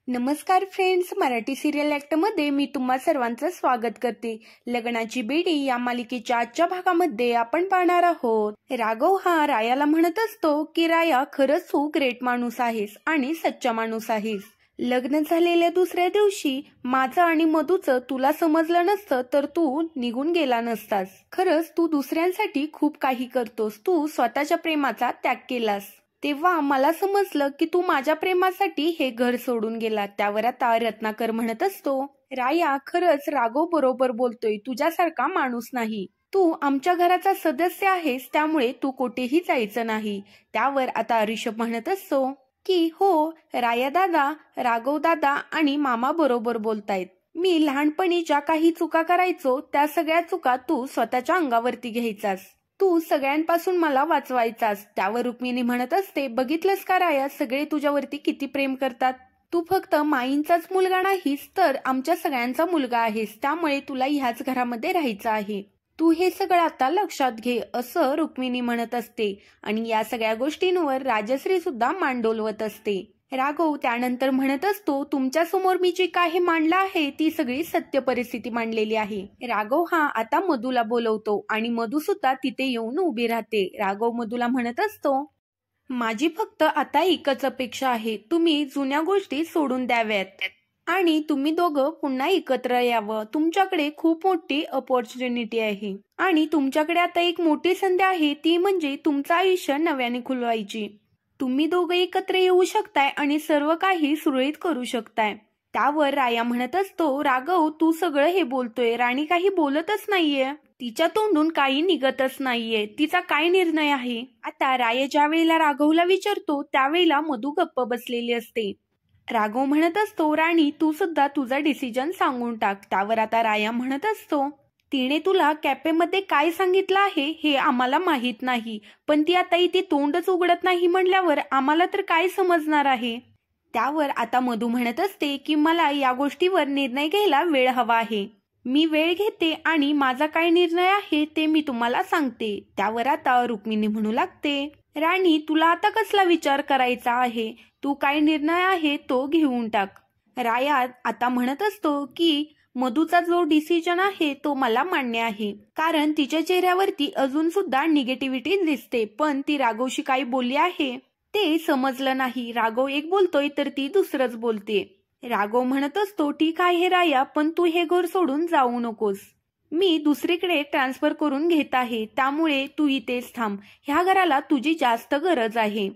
नमस्कार friends, Marathi serial ॲक्टमध्ये मी तुम्हा सर्वांचं स्वागत करते. लग्नाची बेडी या मालिकेच्या आजच्या भागामध्ये आपण पाहणार आहोत. राघव हा रायाला म्हणत असतो की राया, खरंच तू ग्रेट माणूस आहेस आणि सच्चा माणूस आहेस. लग्न झालेल्या दुसऱ्या दिवशी माझं आणि मधूचं तुला समजलं नसतं तर तू निघून गेला नसतास. खरंच तू दुसऱ्यांसाठी खूप काही करतोस. तू स्वतःच्या प्रेमाचा त्याग केलास. तेव्हा मला समजलं की तू माझ्या प्रेमासाठी हे घर सोडून गेला. त्यावर आता रत्नाकर म्हणत असतो, राया, खरंच राघव बरोबर बोलतोय. तुझ्यासारखा माणूस नाही. तू आमच्या घराचा सदस्य आहेस, त्यामुळे तू कुठेही जायचं नाही. त्यावर आता ऋषभ म्हणत असतो की हो राया दादा, राघव दादा आणि मामा बरोबर बोलतायत. मी लहानपणी ज्या काही चुका करायचो त्या सगळ्या चुका तू स्वतःच्या अंगावरती घ्यायचास. तू सगळ्यांपासून मला वाचवायचास. त्यावर रुक्मिणी म्हणत असते, बघितलंस का राया, सगळे तुझ्यावरती किती प्रेम करतात. तू फक्त माईंचाच मुलगा नाहीस तर आमच्या सगळ्यांचा मुलगा आहेस. त्यामुळे तुला ह्याच घरामध्ये राहायचं आहे. तू हे सगळं आता लक्षात घे, असं रुक्मिणी म्हणत असते. आणि या सगळ्या गोष्टींवर राजश्री सुद्धा मान डोलवत असते. राघव त्यानंतर म्हणत असतो, तुमच्या समोर मी जे काही मांडलं आहे ती सगळी सत्य परिस्थिती मांडलेली आहे. राघव हा आता मधूला बोलवतो आणि मधू सुद्धा तिथे येऊन उभी राहते. राघव मधूला म्हणत असतो, माझी फक्त आता एकच अपेक्षा आहे, तुम्ही जुन्या गोष्टी सोडून द्याव्यात आणि तुम्ही दोघं पुन्हा एकत्र यावं. तुमच्याकडे खूप मोठी अपॉर्च्युनिटी आहे आणि तुमच्याकडे आता एक मोठी संधी आहे, ती म्हणजे तुमचं आयुष्य नव्याने खुलवायची. तुम्ही दोघं एकत्र येऊ शकताय आणि सर्व काही सुरळीत करू शकताय. त्यावर राया म्हणत असतो, राघव तू सगळं हे बोलतोय, राणी काही बोलतच नाहीये. तिच्या तोंडून काही निघतच नाहीये. तिचा काय निर्णय आहे. आता राया ज्या वेळेला राघवला विचारतो त्यावेळेला मधू गप्प बसलेली असते. राघव म्हणत असतो, राणी तू सुद्धा तुझा डिसिजन सांगून टाक. त्यावर आता राया म्हणत असतो, तिने तुला कॅफेमध्ये काय सांगितलं आहे हे आम्हाला माहित नाही, पण ती आता इथे तोंडच उघडत नाही म्हणल्यावर आम्हाला तर काय समजणार आहे. त्यावर आता मधू म्हणत असते की मला या गोष्टीवर निर्णय घ्यायला वेळ हवा आहे. मी वेळ घेते आणि माझा काय निर्णय आहे ते मी तुम्हाला सांगते. त्यावर आता रुक्मिणी म्हणू लागते, राणी तुला आता कसला विचार करायचा आहे. तू काय निर्णय आहे तो घेऊन टाक. राया आता म्हणत असतो की मधूचा जो डिसिजन आहे तो मला मान्य आहे, कारण तिच्या चेहऱ्यावरती अजून सुद्धा निगेटिव्हिटी दिसते. पण ती राघवशी काही बोलली आहे ते समजलं नाही. राघव एक बोलतोय तर ती दुसरंच बोलते. राघव म्हणत असतो, ठीक आहे राया, पण तू हे घर सोडून जाऊ नकोस. मी दुसरीकडे ट्रान्सफर करून घेत आहे, त्यामुळे तू इथेच थांब. ह्या घराला तुझी जास्त गरज आहे.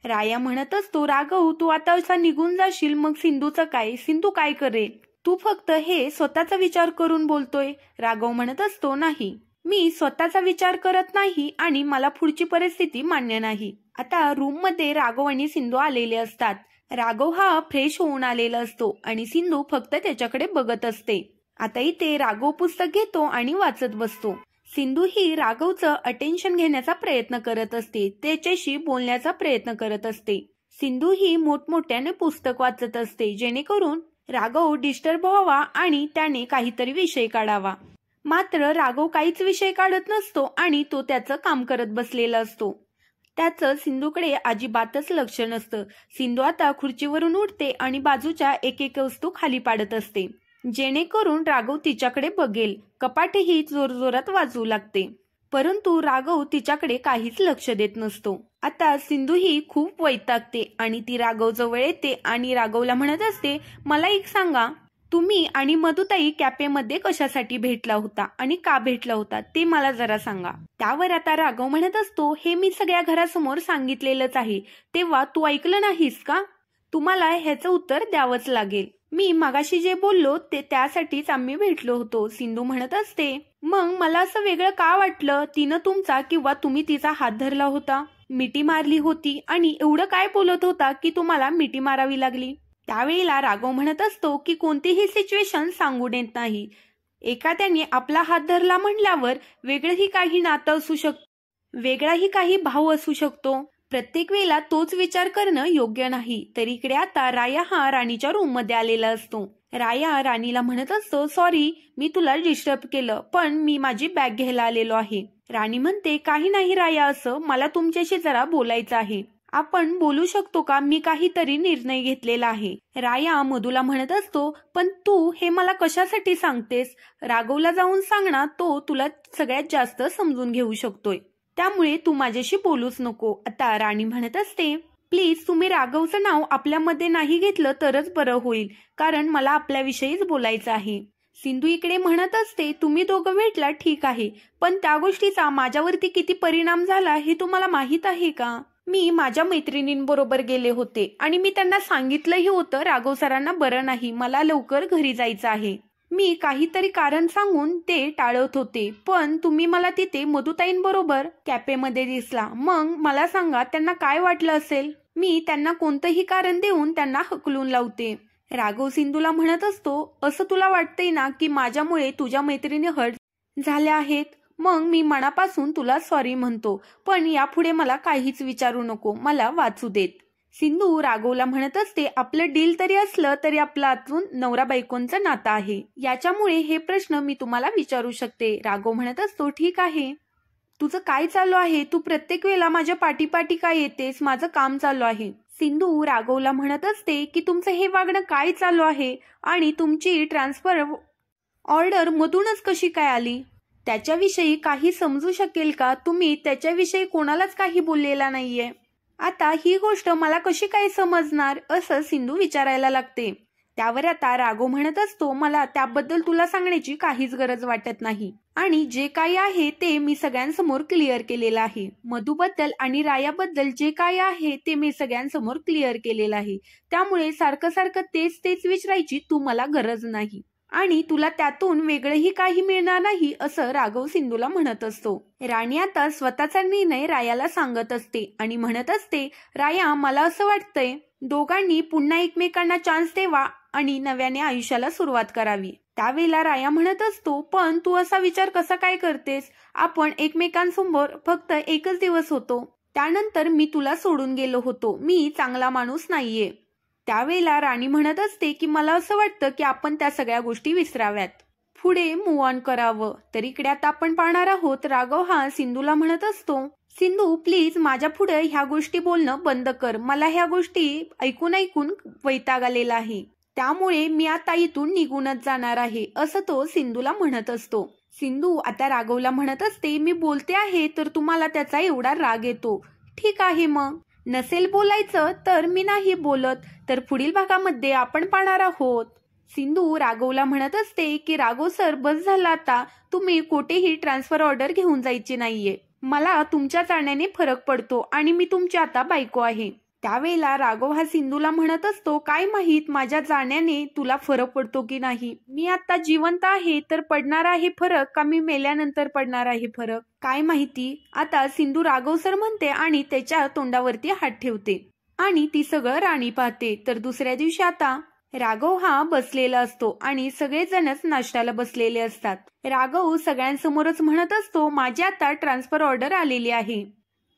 राया म्हणत असतो, राघव तू आता असा निघून जाशील मग सिंधूचं काय. सिंधू काय करेल. तू फक्त हे स्वतःचा विचार करून बोलतोय. राघव म्हणत असतो, नाही, मी स्वतःचा विचार करत नाही आणि मला पुढची परिस्थिती मान्य नाही. आता रूम मध्ये राघव आणि सिंधू आलेले असतात. राघव हा फ्रेश होऊन आलेला असतो आणि सिंधू फक्त त्याच्याकडे बघत असते. आता इथे राघव पुस्तक घेतो आणि वाचत बसतो. सिंधू ही राघवचं अटेन्शन घेण्याचा प्रयत्न करत असते, त्याच्याशी बोलण्याचा प्रयत्न करत असते. सिंधू ही मोठमोठ्याने पुस्तक वाचत असते जेणेकरून राघव डिस्टर्ब व्हावा आणि त्याने काहीतरी विषय काढावा. मात्र राघव काहीच विषय काढत नसतो आणि तो त्याचं काम करत बसलेला असतो. त्याचं सिंधूकडे अजिबातच लक्ष नसतं. सिंधू आता खुर्चीवरून उठते आणि बाजूच्या एक एक वस्तू खाली पाडत असते जेणेकरून राघव तिच्याकडे बघेल. कपाटेही जोरजोरात वाजवू लागते, परंतु राघव तिच्याकडे काहीच लक्ष देत नसतो. आता सिंधू ही खूप वैतागते आणि ती राघव जवळ येते आणि राघवला म्हणत असते, मला एक सांगा, तुम्ही आणि मधुताई कॅफेमध्ये कशासाठी भेटला होता आणि का भेटला होता ते मला जरा सांगा. त्यावर आता राघव म्हणत असतो, हे मी सगळ्या घरासमोर सांगितलेलंच आहे, तेव्हा तू ऐकलं नाहीस का. तुम्हाला ह्याचं उत्तर द्यावंच लागेल. मी मगाशी जे बोललो ते त्यासाठीच आम्ही भेटलो होतो. सिंधू म्हणत असते, मग मला असं वेगळं का वाटलं. तिनं तुमचा किंवा तुम्ही तिचा हात धरला होता, मिठी मारली होती आणि एवढं काय बोलत होता की तुम्हाला मिठी मारावी लागली. त्यावेळेला राघव म्हणत असतो की कोणतीही सिच्युएशन सांगून येत नाही. एखाद्याने आपला हात धरला म्हणल्यावर वेगळंही काही नातं असू शकतं, वेगळाही काही भाव असू शकतो. प्रत्येक वेळेला तोच विचार करणं योग्य नाही. तर इकडे आता राया हा राणीच्या रूम मध्ये आलेला असतो. राया राणीला म्हणत असतो, सॉरी मी तुला डिस्टर्ब केलं, पण मी माझी बॅग घ्यायला आलेलो आहे. राणी म्हणते, काही नाही राया, असं मला तुमच्याशी जरा बोलायचं आहे. आपण बोलू शकतो का? मी काहीतरी निर्णय घेतलेला आहे. राया मधूला म्हणत असतो, पण तू हे मला कशासाठी सांगतेस? राघवला जाऊन सांग ना, तो तुला सगळ्यात जास्त समजून घेऊ शकतोय. त्यामुळे तू माझ्याशी बोलूच नको. आता राणी म्हणत असते, प्लीज तुम्ही राघवचं नाव आपल्यामध्ये नाही घेतलं तरच बरं होईल, कारण मला आपल्याविषयीच बोलायचं आहे. सिंधू इकडे म्हणत असते, तुम्ही दोघं भेटला ठीक आहे, पण त्या गोष्टीचा माझ्यावरती किती परिणाम झाला हे तुम्हाला माहित आहे का? मी माझ्या मैत्रिणींबरोबर गेले होते आणि मी त्यांना सांगितलंही होतं राघव सरांना बरं नाही, मला लवकर घरी जायचं आहे. मी काहीतरी कारण सांगून ते टाळत होते, पण तुम्ही मला तिथे मधुताईंबरोबर कॅफेमध्ये दिसला. मग मला सांगा त्यांना काय वाटलं असेल? मी त्यांना कोणतंही कारण देऊन त्यांना हकलून लावते. राघव सिंधूला म्हणत असतो, असं तुला वाटतंय ना की माझ्यामुळे तुझ्या मैत्रिणी हर्ट झाल्या आहेत? मग मी मनापासून तुला सॉरी म्हणतो, पण यापुढे मला काहीच विचारू नको, मला वाचू देत. सिंधू राघवला म्हणत असते, आपलं डील तरी असलं तरी आपलं आतून नवरा बायकोंचं नातं आहे, याच्यामुळे हे प्रश्न मी तुम्हाला विचारू शकते. राघव म्हणत असतो, ठीक आहे, तुझं काय चालू आहे? तू प्रत्येक वेळेला माझ्या पाठीपाठी काय येतेस? माझं काम चालू आहे. सिंधू राघवला म्हणत असते की तुमचं हे वागणं काय चालू आहे आणि तुमची ट्रान्सफर ऑर्डर मधूनच कशी काय आली? त्याच्याविषयी काही समजू शकेल का? तुम्ही त्याच्याविषयी कोणालाच काही बोललेला नाहीये. आता ही गोष्ट मला कशी काय समजणार? असं सिंधू विचारायला लागते. त्यावर आता राघव म्हणत असतो, मला त्याबद्दल तुला सांगण्याची काहीच गरज वाटत नाही आणि जे काही आहे ते मी सगळ्यांसमोर क्लिअर केलेलं आहे. मधूबद्दल आणि रायाबद्दल जे काही आहे ते मी सगळ्यांसमोर क्लिअर केलेलं आहे. त्यामुळे सारखं सारखं तेच तेच विचारायची तू मला गरज नाही आणि तुला त्यातून वेगळंही काही मिळणार नाही, असं राघव सिंधूला म्हणत असतो. राणी आता स्वतःचा निर्णय रायाला सांगत असते आणि म्हणत असते, राया मला असं वाटतंय दोघांनी पुन्हा एकमेकांना चान्स द्यावा आणि नव्याने आयुष्याला सुरुवात करावी. त्यावेळेला राया म्हणत असतो, पण तू असा विचार कसा काय करतेस? आपण एकमेकांसमोर फक्त एकच दिवस होतो, त्यानंतर मी तुला सोडून गेलो होतो, मी चांगला माणूस नाहीये. त्यावेळेला राणी म्हणत असते की मला असं वाटतं की आपण त्या सगळ्या गोष्टी विसराव्यात, पुढे मूव्ह ऑन करावं. तर इकडे आता आपण पाहणार आहोत राघव हा सिंधूला म्हणत असतो, सिंधू प्लीज माझ्या पुढे ह्या गोष्टी बोलणं बंद कर, मला ह्या गोष्टी ऐकून ऐकून वैताग आलेला आहे, त्यामुळे मी आता इथून निघूनच जाणार आहे, असं तो सिंधूला म्हणत असतो. सिंधू आता राघवला म्हणत असते, मी बोलते आहे तर तुम्हाला त्याचा एवढा राग येतो, ठीक आहे, मग नसेल बोलायचं तर मी नाही बोलत. तर पुढील भागामध्ये आपण पाहणार आहोत. सिंधू राघवला म्हणत असते की राघव सर बस झाला आता, तुम्ही कोठेही ट्रान्सफर ऑर्डर घेऊन जायची नाहीये, मला तुमच्या चालण्याने फरक पडतो आणि मी तुमची आता बायको आहे. त्यावेळेला राघव हा सिंधूला म्हणत असतो, काय माहित माझ्या जाण्याने तुला फरक पडतो की नाही, मी आता जिवंत आहे तर पडणार आहे फरक का मी मेल्यानंतर पडणार आहे फरक, काय माहिती. आता सिंधू राघव सर म्हणते आणि त्याच्या तोंडावरती हात ठेवते आणि ती सगळं राणी पाहते. तर दुसऱ्या दिवशी आता राघव हा बसलेला असतो आणि सगळेजणच नाश्त्याला बसलेले असतात. राघव सगळ्यांसमोरच म्हणत असतो, माझी आता ट्रान्सफर ऑर्डर आलेली आहे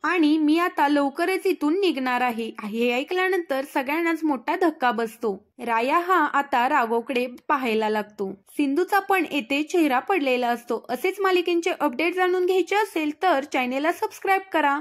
आणि मी आता लवकरच इथून निघणार आहे. हे ऐकल्यानंतर सगळ्यांनाच मोठा धक्का बसतो. राया हा आता राघवकडे पाहायला लागतो. सिंधूचा पण येथे चेहरा पडलेला असतो. असेच मालिकेंचे अपडेट जाणून घ्यायचे असेल तर चॅनेलला सबस्क्राईब करा.